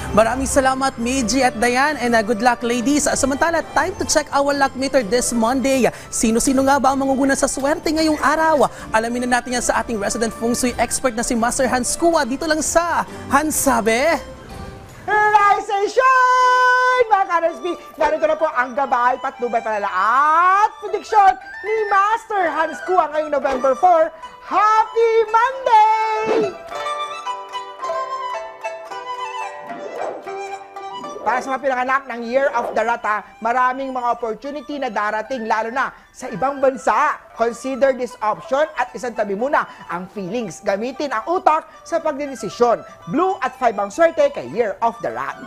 Maraming salamat, Meiji at Diane, and good luck, ladies. Samantala, time to check our luck meter this Monday. Sino-sino nga ba ang mangunguna sa swerte ngayong araw? Alamin na natin yan sa ating resident feng shui expert na si Master Hans Kua dito lang sa Hansabe. Rise and shine! Mga ka-RSP, narito na po ang gabay, patnubay, palala at prediksyon ni Master Hans Kua ngayong November 4. Happy Monday! Para sa mga pinanganak ng Year of the Rat, maraming mga opportunity na darating lalo na sa ibang bansa. Consider this option at isang tabi muna ang feelings. Gamitin ang utak sa pagdedesisyon. Blue at 5 ang swerte kay Year of the Rat.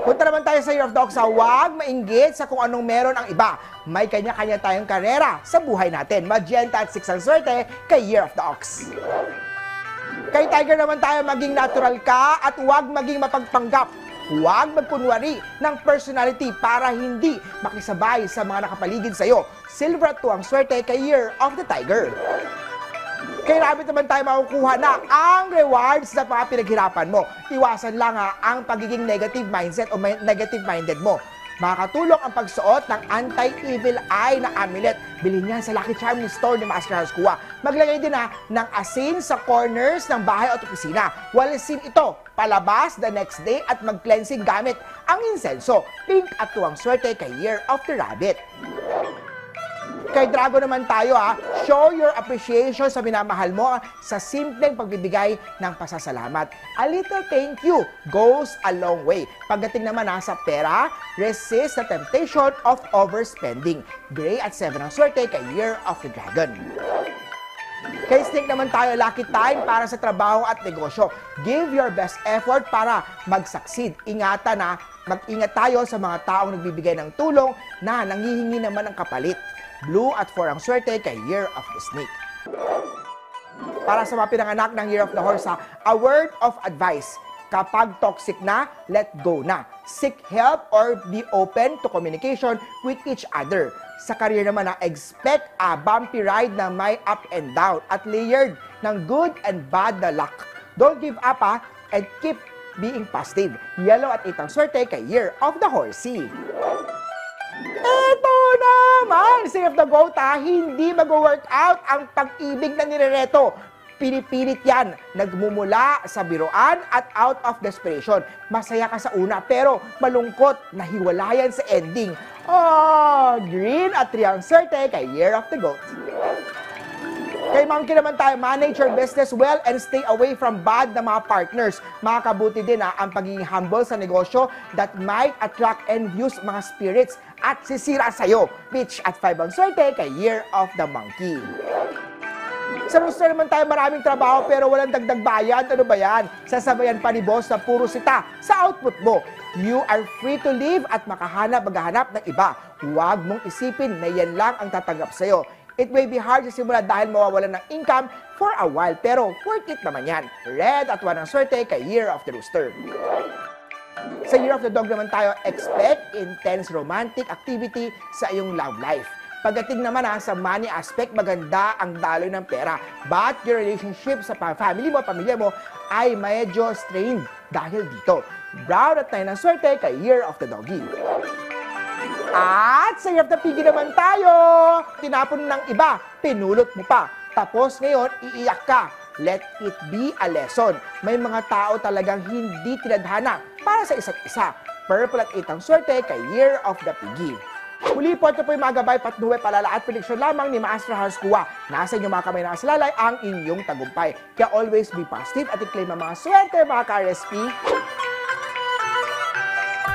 Punta naman tayo sa Year of the Ox. Huwag mainggit sa kung anong meron ang iba. May kanya-kanya tayong karera sa buhay natin. Magenta at 6 ang swerte kay Year of the Ox. Kay Tiger naman tayo, maging natural ka at huwag maging mapagpanggap. Huwag magkunwari ng personality para hindi makisabay sa mga nakapaligid sa iyo. Silver at 2 ang swerte kay Year of the Tiger. Kay Rabbit naman tayo makukuha na ang rewards sa mga pinaghirapan mo. Iwasan lang ang pagiging negative mindset o negative minded mo. Makakatulong ang pagsuot ng anti-evil eye na amulet. Bilhin niyan sa Lucky Charm store ni Master Hans Kua. Maglagay din ng asin sa corners ng bahay at opisina. Walisin ito palabas the next day at mag-cleansing gamit ang insenso. Pink at 2 ang swerte kay Year of the Rabbit. Kay Drago naman tayo, show your appreciation sa minamahal mo sa simpleng pagbibigay ng pasasalamat. A little thank you goes a long way. Pagdating naman sa pera, resist the temptation of overspending. Gray at 7 ang swerte kay Year of the Dragon. Kay Snake naman tayo, lucky time para sa trabaho at negosyo. Give your best effort para mag-succeed. Mag-ingat tayo sa mga taong nagbibigay ng tulong na nanghihingi naman ng kapalit. Blue at 4 ang swerte kay Year of the Snake. Para sa mga pinanganak ng Year of the Horse, a word of advice. Kapag toxic na, let go na. Seek help or be open to communication with each other. Sa career naman, expect a bumpy ride na may up and down at layered ng good and bad na luck. Don't give up and keep being positive. Yellow at 8 ang swerte kay Year of the Horsey. Ito naman! Save the Goat, hindi mag-workout ang pag-ibig na nirereto. Pinipilit yan. Nagmumula sa biruan at out of desperation. Masaya ka sa una pero malungkot na hiwalayan sa ending. Green at 3 ang swerte kay Year of the Goat. Kay Monkey naman tayo, manage your business well and stay away from bad na mga partners. Makakabuti din ang pagiging humble sa negosyo that might attract envious mga spirits at sisira sa'yo. Pitch at 5 ang swerte kay Year of the Monkey. Sa Rooster naman tayo, maraming trabaho pero walang dagdag bayad. Ano ba yan? Sasabayan pa ni boss na puro sita sa output mo. You are free to live at maghahanap ng iba. Huwag mong isipin na yan lang ang tatanggap sa'yo. It may be hard sa simula dahil mawawalan ng income for a while, pero worth it naman yan. Red at 1 ang swerte kay Year of the Rooster. Sa Year of the Dog naman tayo, expect intense romantic activity sa iyong love life. Pagdating naman sa money aspect, maganda ang daloy ng pera. But your relationship sa family mo, pamilya mo, ay medyo strained dahil dito. Brown at 9 ang swerte kay Year of the Doggy. At sa Year of the Piggy naman tayo, tinapon ng iba, pinulot mo pa. Tapos ngayon, iiyak ka. Let it be a lesson. May mga tao talagang hindi tinadhana para sa isa't isa. Purple at 8 ang swerte kay Year of the Piggy. Muli po, ito po yung mga gabay, patnuwe, palala at prediksyon lamang ni Master Hans Kua. Nasa inyong mga kamay na kasalalay ang inyong tagumpay. Kaya always be positive at i-claim ang mga swerte, mga ka-RSP.